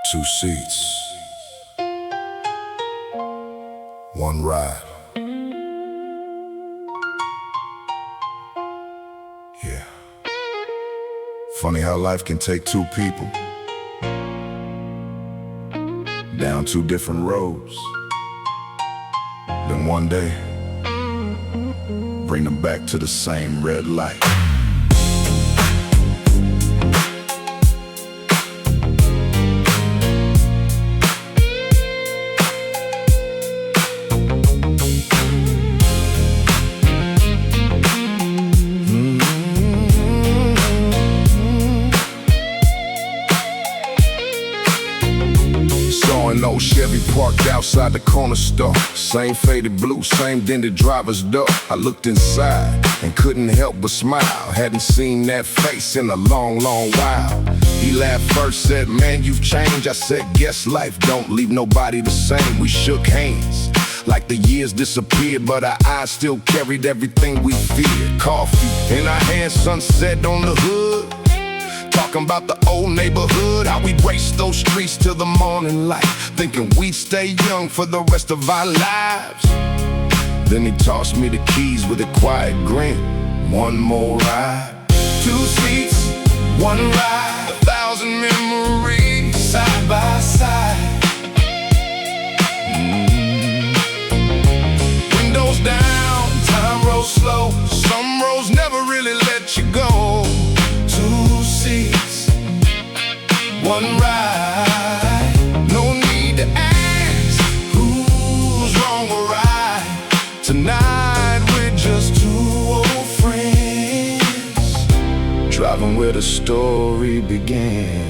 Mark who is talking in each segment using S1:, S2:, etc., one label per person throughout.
S1: Two seats, one ride. Yeah. Funny how life can take two people down two different roads, then one day bring them back to the same red light. An old Chevy parked outside the corner store. Same faded blue, same dented driver's door. I looked inside and couldn't help but smile. Hadn't seen that face in a long, long while. He laughed first, said, "Man, you've changed." I said, "Guess life don't leave nobody the same." We shook hands like the years disappeared, but our eyes still carried everything we feared. Coffee in our hands, sunset on the hood. Talking about the old neighborhood, how we'd race those streets till the morning light, thinking we'd stay young for the rest of our lives. Then he tossed me the keys with a quiet grin. One more ride. Two seats, one ride. 1,000 memories side by side. Windows down, time rolls slow. Some roads never really let you go. Two seats, one ride. No need to ask who's wrong or right. Tonight we're just two old friends, driving where the story began.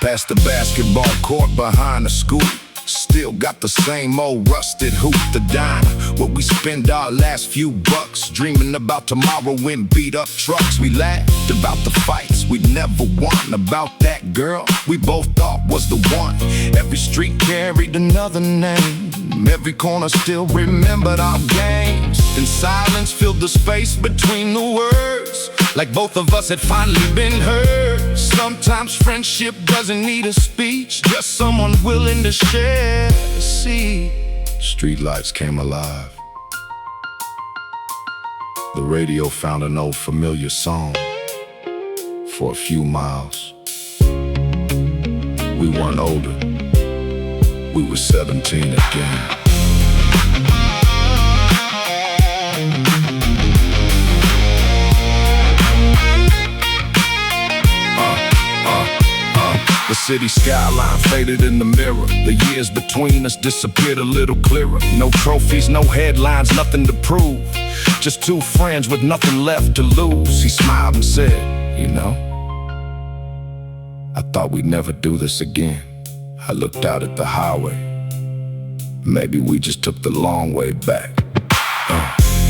S1: Past the basketball court, behind the school, still got the same old rusted hoop. The diner where we spend our last few bucks, dreaming about tomorrow in beat up trucks. We laughed about the fights we'd never won, about that girl we both thought was the one. Every street carried another name, every corner still remembered our games. And silence filled the space between the words, like both of us had finally been heard. Sometimes friendship doesn't need a speech, just someone willing to share a seat. Streetlights came alive. The radio found an old familiar song. For a few miles, we weren't older, we were 17 again. The city skyline faded in the mirror. The years between us disappeared a little clearer. No trophies, no headlines, nothing to prove. Just two friends with nothing left to lose. He smiled and said, "You know, I thought we'd never do this again." I looked out at the highway. Maybe we just took the long way back.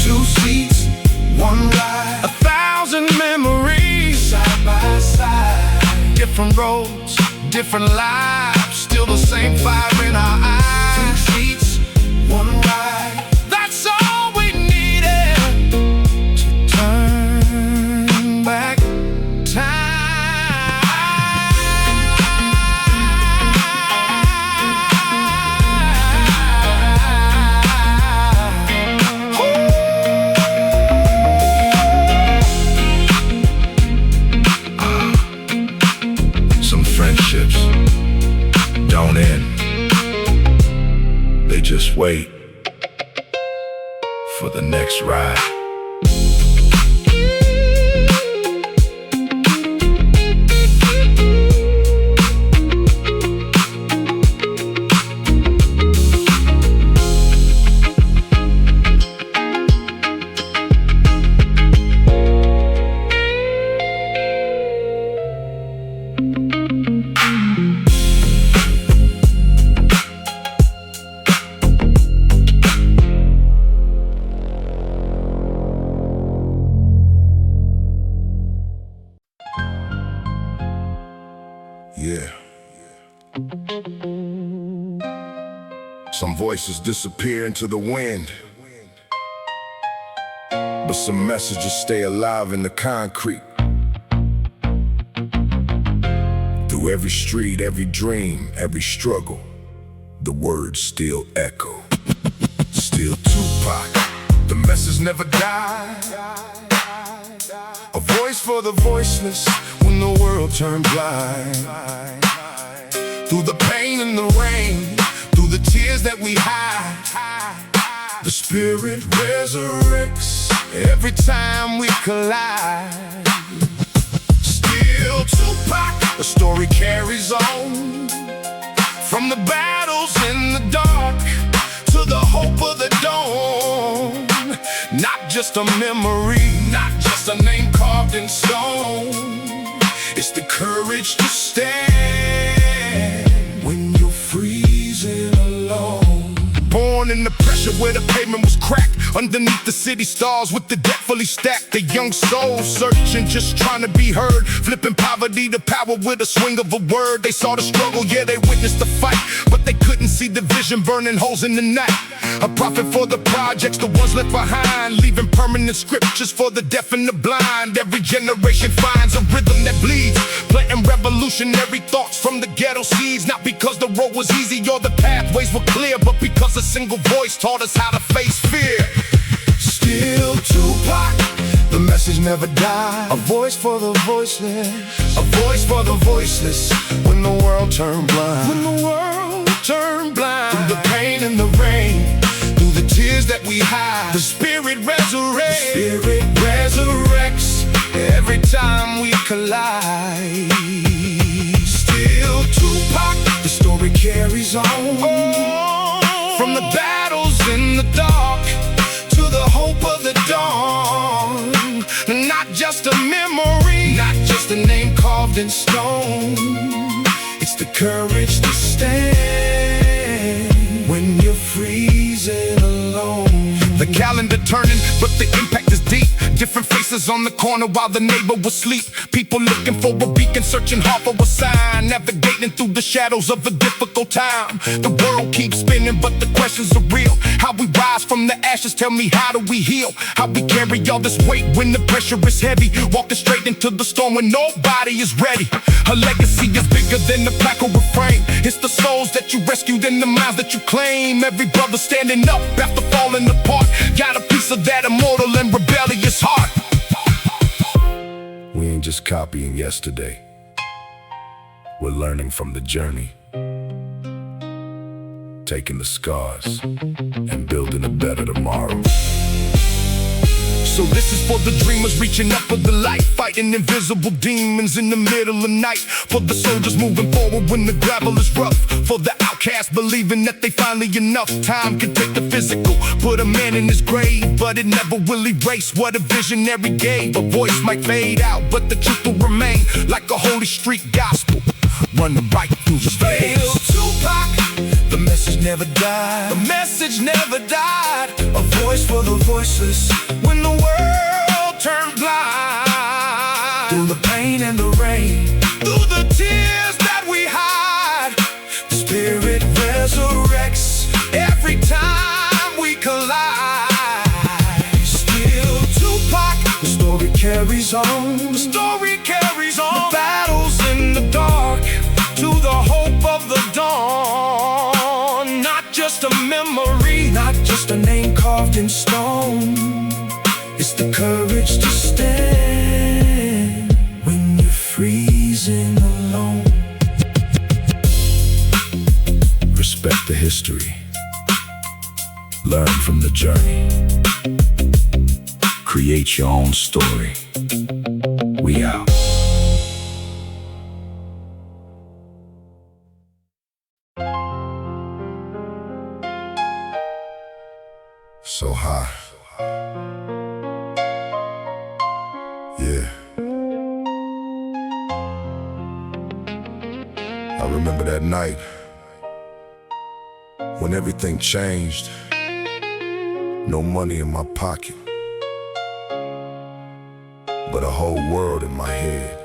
S1: Two seats, one ride. 1,000 memories side by side. Different roads, different lives, still the same fire in our eyes. Two seats, one ride. That's all we needed to turn back time. Some friendships don't end, they just wait for the next ride. Yeah. Some voices disappear into the wind, but some messages stay alive in the concrete. Through Through every street, every dream, every struggle, the words still echo. Still Tupac, the message never died. A voice for the voiceless when the world turned blind. Through the pain and the rain, through the tears that we hide, the spirit resurrects every time we collide. Still Tupac, the story carries on. From the battles in the dark to the hope of the dawn. Not just a memory, not just a name carved in stone. It's the courage to stand when you're freezing alone. Born in the pressure where the pavement was cracked, underneath the city stars with the debt fully stacked. A young soul searching, just trying to be heard, flipping poverty to power with a swing of a word. They saw the struggle, yeah, they witnessed the fight, but they couldn't see the vision burning holes in the night. A prophet for the projects, the ones left behind, leaving permanent scriptures for the deaf and the blind. Every generation finds a rhythm that bleeds, planting revolutionary thoughts from the ghetto seeds. Not because the road was easy or the pathways were clear, but because a single voice taught us how to face fear. Still Tupac, the message never died. A voice for the voiceless, a voice for the voiceless when the world turned blind. When the world turned blind. Through the pain and the rain, through the tears that we hide, the spirit resurrects. The spirit resurrects every time we collide. Still Tupac, the story carries on. From the battles in the dark to the hope of the dawn. Not just a memory, not just a name carved in stone. It's the courage to stand when you're freezing alone. The calendar turning, but the impact is deep. Different faces on the corner while the neighbor was asleep. People looking for a beacon, searching hard for a sign, navigating through the shadows of a difficult time. The world keeps spinning, but the questions are real. How we rise from the ashes, tell me, how do we heal? How we carry all this weight when the pressure is heavy, walking straight into the storm when nobody is ready. Her legacy is bigger than the plaque or refrain. It's the souls that you rescued and the minds that you claim. Every brother standing up after falling apart, got a piece of that immortal and rebellious heart. We ain't just copying yesterday, we're learning from the journey, taking the scars and building a better tomorrow. So this is for the dreamers reaching up for the light, fighting invisible demons in the middle of night. For the soldiers moving forward when the gravel is rough. For the outcasts believing that they finally enough. Time can take the physical, put a man in his grave, but it never will erase what a visionary gave. A voice might fade out, but the truth will remain, like a holy street gospel, running right through the veins. Tupac, the message never died. The message never died. A voice for the voiceless when the world turned blind. Through the pain and the rain, through the tears that we hide, the spirit resurrects every time we collide. Still Tupac, the story carries on. The story carries on. The battles in the dark to the hope of the dawn. Not just a memory, not just a name carved in stone. It's the courage to stand when you're freezing alone. Respect the history, learn from the journey, create your own story. We out. So high. Yeah. I remember that night when everything changed. No money in my pocket, but a whole world in my head.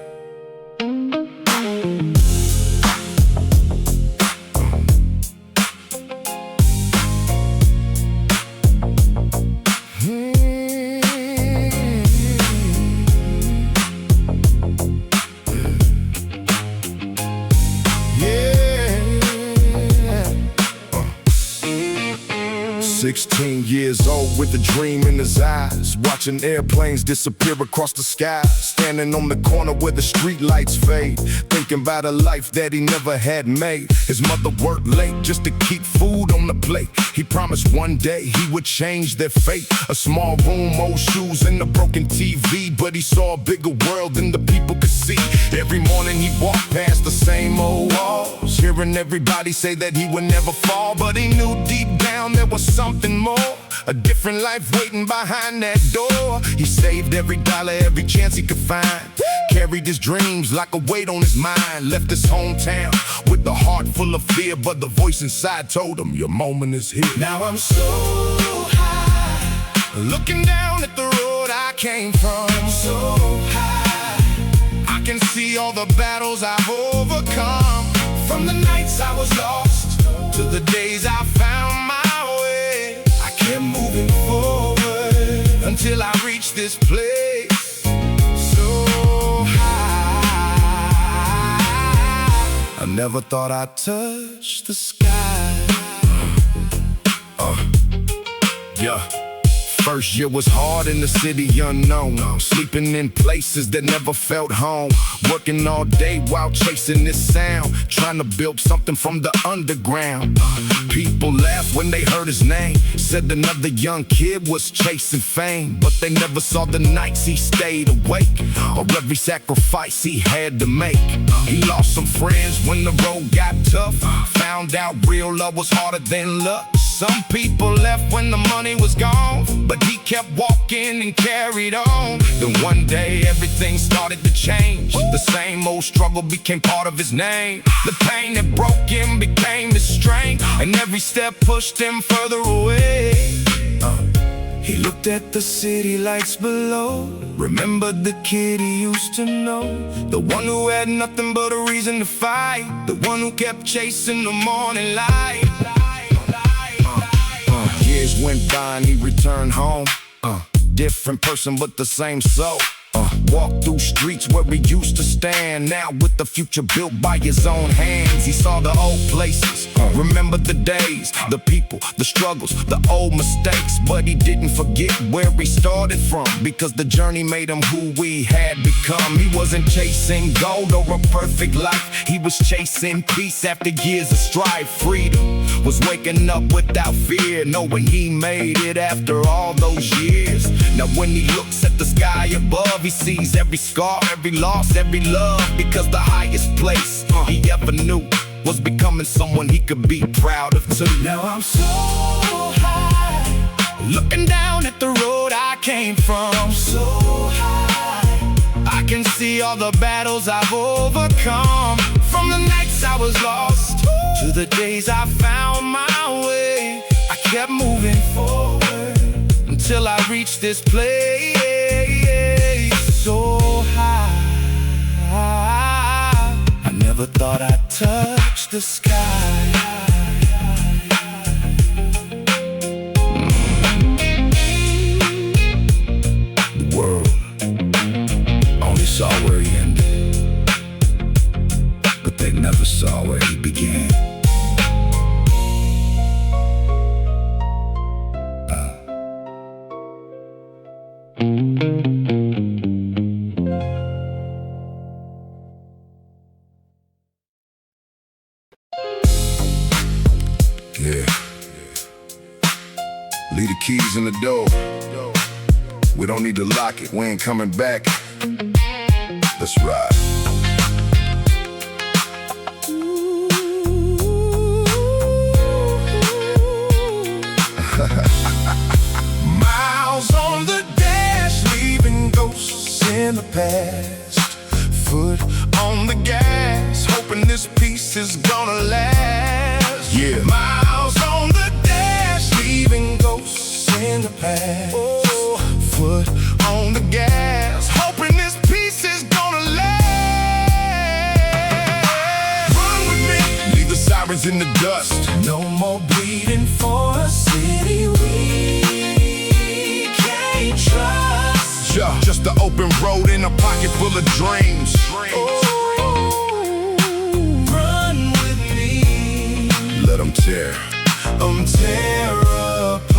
S1: 16 years old with a dream in his eyes, watching airplanes disappear across the sky, standing on the corner where the street lights fade, thinking about a life that he never had made. His mother worked late just to keep food on the plate. He promised one day he would change their fate. A small room, old shoes and a broken TV, but he saw a bigger world than the people could see. Every morning he walked past the same old walls, hearing everybody say that he would never fall, but he knew deep down there was something more, a different life waiting behind that door. He saved every dollar, every chance he could find, carried his dreams like a weight on his mind, left his hometown with a heart full of fear, but the voice inside told him, your moment is here. Now I'm so high, looking down at the road I came from. So high, I can see all the battles I've overcome, from the nights I was lost to the days I found my way. I kept moving forward until I reached this place. So high, I never thought I'd touch the sky. Yeah. First year was hard in the city unknown, sleeping in places that never felt home, working all day while chasing this sound, trying to build something from the underground. People laughed when they heard his name, said another young kid was chasing fame, but they never saw the nights he stayed awake, or every sacrifice he had to make. He lost some friends when the road got tough, found out real love was harder than luck. Some people left when the money was gone, but he kept walking and carried on. Then one day everything started to change. The same old struggle became part of his name. The pain that broke him became his strength, and every step pushed him further away. He looked at the city lights below, remembered the kid he used to know, the one who had nothing but a reason to fight, the one who kept chasing the morning light. Years went by and he returned home, different person but the same soul. Walked through streets where he used to stand, now with the future built by his own hands. He saw the old places, remembered the days, the people, the struggles, the old mistakes, but he didn't forget where he started from, because the journey made him who we had become. He wasn't chasing gold or a perfect life, he was chasing peace after years of strife. Freedom was waking up without fear, knowing he made it after all those years. Now when he looks at the sky above, he sees every scar, every loss, every love, because the highest place he ever knew was becoming someone he could be proud of too. Now I'm so high, looking down at the road I came from. So high, I can see all the battles I've overcome, from the nights I was lost to the days I found my way. I kept moving forward until I reached this place. So high, I never thought I'd touch the sky. The world only saw where he ended, but they never saw where he began. Leave the keys in the door. We don't need to lock it, we ain't coming back. Let's ride. Miles on the dash, leaving ghosts in the past. Foot on the gas, hoping this piece is gonna last. Yeah. Miles on the dash, leaving ghosts in the past. Oh, foot on the gas, hoping this piece is gonna last. Run with me, leave the sirens in the dust. No more bleeding for a city we can't trust. Just the open road in a pocket full of dreams. Run with me, let them tear apart.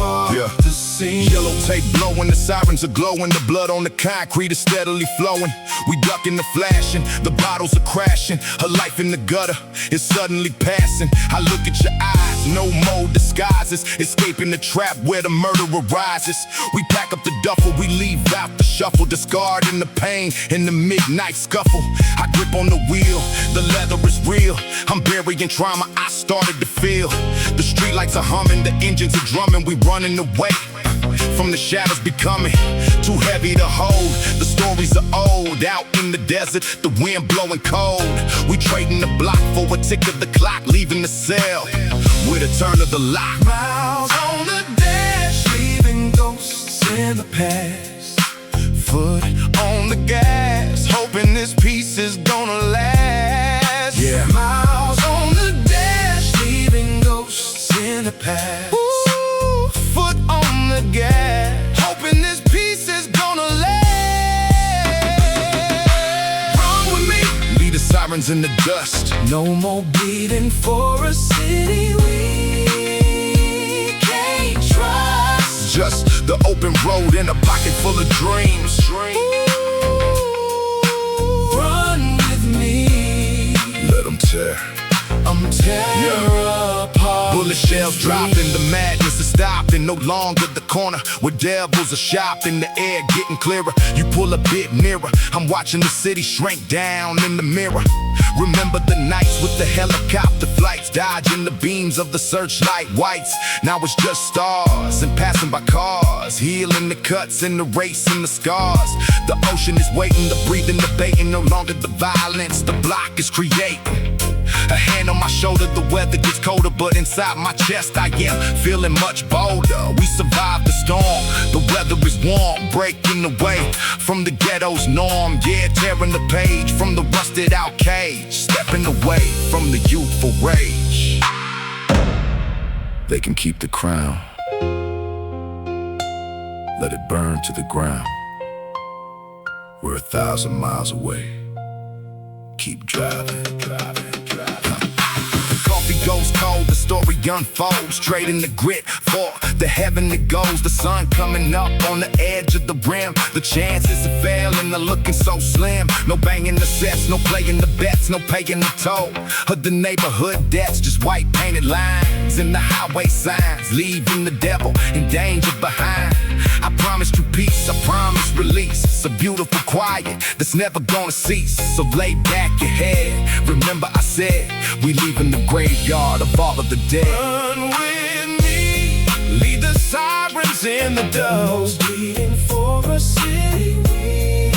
S1: the scene. Yellow tape blowing, the sirens are glowing, the blood on the concrete is steadily flowing. We ducking the flashing, the bottles are crashing. Her life in the gutter is suddenly passing. I look at your eyes, no more disguises. Escaping the trap where the murder arises. We pack up the duffel, we leave out the shuffle. Discarding the pain in the midnight scuffle. I grip on the wheel, the leather is real. I'm burying trauma I started to feel. The streetlights are humming, the engines are drumming. We running away from the shadows becoming too heavy to hold. The stories are old, out in the desert, the wind blowing cold. We trading the block for a tick of the clock, leaving the cell with a turn of the lock.
S2: Miles on the dash, leaving ghosts in the past. Foot on the gas, hoping this peace is gonna last.
S1: Yeah.
S2: Miles on the dash, leaving ghosts in the past.
S1: Ooh,
S2: Foot on the gas, hoping this peace is gonna last. Run with me,
S1: leave the sirens in the dust.
S2: no more bleeding for a city we can't trust.
S1: Just the open road and a pocket full of dreams.
S2: Run with me,
S1: Let them tear.
S2: I'm tearing apart.
S1: Bullet shells dropping, the madness is stopping. No longer the corner where devils are shopping. The air getting clearer, you pull a bit nearer. I'm watching the city shrink down in the mirror. Remember the nights with the helicopter flights, dodging the beams of the searchlight whites. Now it's just stars and passing by cars, healing the cuts and the race and the scars. The ocean is waiting, the breathing, the baiting. No longer the violence, the block is creating. A hand on my shoulder, the weather gets colder, but inside my chest I am feeling much bolder. We survived the storm, the weather is warm, breaking away from the ghetto's norm. Yeah, tearing the page from the rusted out cage, stepping away from the youthful rage. They can keep the crown, let it burn to the ground. We're 1,000 miles away. Keep driving, driving. Coffee goes cold, the story unfolds. Straight in the grit for the heaven it goes. The sun coming up on the edge of the rim. The chances of failing are looking so slim. No banging the sets, no playing the bets, no paying the toll of the neighborhood debts. Just white painted lines in the highway signs, leaving the devil in danger behind. I promise you peace, I promise release. It's a beautiful quiet that's never gonna cease. So lay back your head, remember I said we leaving the graveyard of all of the dead.
S2: Run with me, lead the sirens in the dust. Bleeding for a city we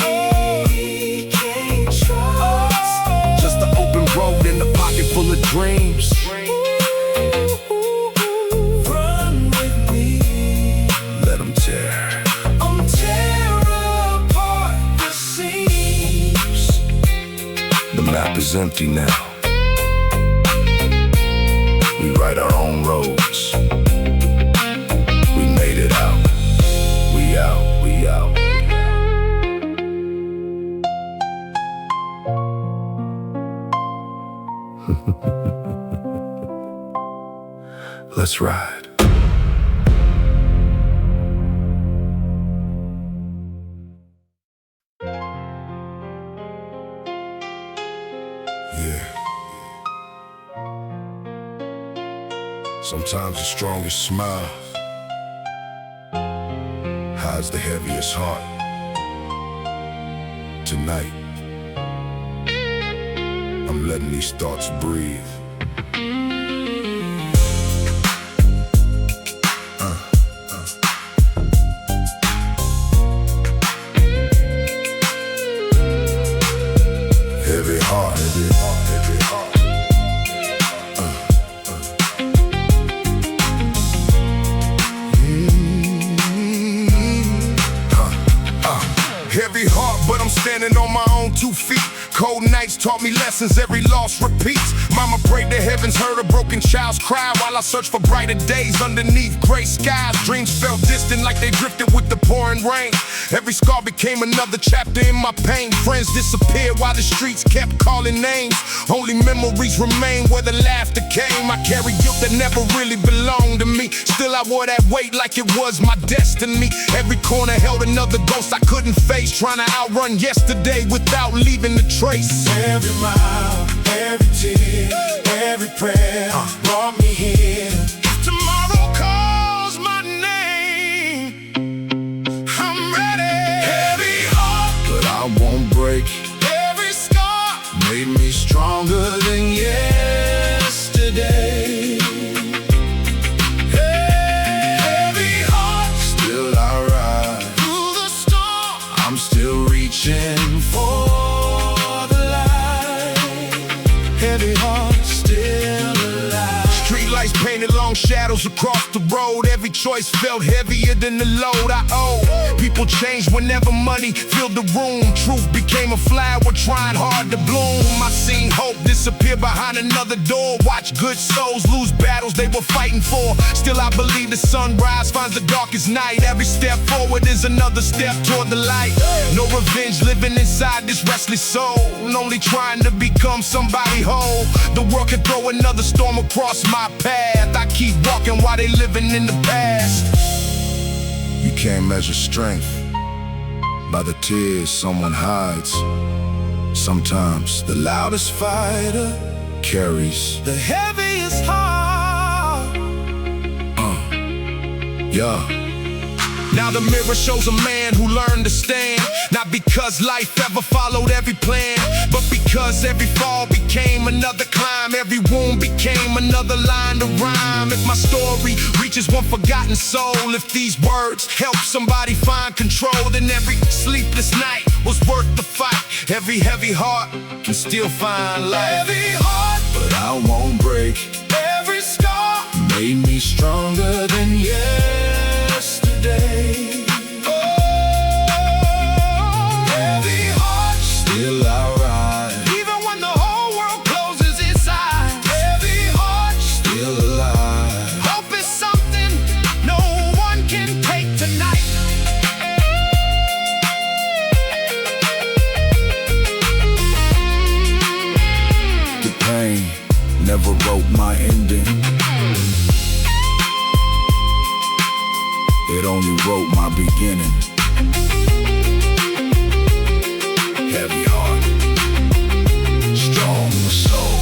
S2: can't trust.
S1: Just the open road and a pocket full of dreams.
S2: Run with me,
S1: Let them tear.
S2: I'm tearing apart the seams.
S1: The map is empty now. We write our own roads. We made it out. We out, we out. Let's ride. Yeah. Sometimes the strongest smile hides the heaviest heart. Tonight, I'm letting these thoughts breathe. Heavy heart, heavy heart, heavy heart. Heavy heart, but I'm standing on my own 2 feet. Cold nights taught me lessons, every loss repeats. Mama prayed to heavens, heard a broken child's cry, while I searched for brighter days underneath gray skies. Dreams felt distant like they drifted with the pouring rain. Every scar became another chapter in my pain. Friends disappeared while the streets kept calling names. Only memories remain where the laughter came. I carry guilt that never really belonged to me. Still I wore that weight like it was my destiny. Every corner held another ghost I couldn't face, trying to outrun yesterday without leaving a trace.
S2: Every mile, every tear, every prayer brought me here. If tomorrow calls my name, I'm ready. Heavy heart,
S1: But I won't break.
S2: every scar
S1: Made me stronger than
S2: yesterday. Heavy heart
S1: Still I ride.
S2: through the storm,
S1: I'm still reaching for
S2: the light. Heavy heart still alive.
S1: street lights painted long shadows across the road. Every choice felt heavier than the load I owe. People changed whenever money filled the room. Truth became a flower trying hard to bloom. I seen hope disappear behind another door. Watch good souls lose battles they were fighting for. Still I believe the sunrise finds the darkest night. Every step forward is another step toward the light. No revenge living inside this restless soul, only trying to become somebody whole. The world could throw another storm across my path. I keep walking while they living in the past. You can't measure strength by the tears someone hides. Sometimes the loudest fighter carries
S2: The heaviest heart.
S1: yeah. Now the mirror shows a man who learned to stand, not because life ever followed every plan, but because every fall became another climb. Every wound became another line to rhyme. If my story reaches one forgotten soul, if these words help somebody find control, then every sleepless night was worth the fight. Every heavy heart can still find life.
S2: Heavy heart,
S1: But I won't break.
S2: every scar
S1: Made me stronger than yesterday.
S2: heavy heart,
S1: Still I ride,
S2: even when the whole world closes its eyes. Heavy heart,
S1: still alive.
S2: hope is something no one can take tonight.
S1: The pain never wrote my ending. It only wrote my beginning. Heavy heart, strong soul.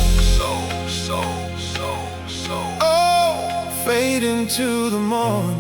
S2: Oh, fade into the morning.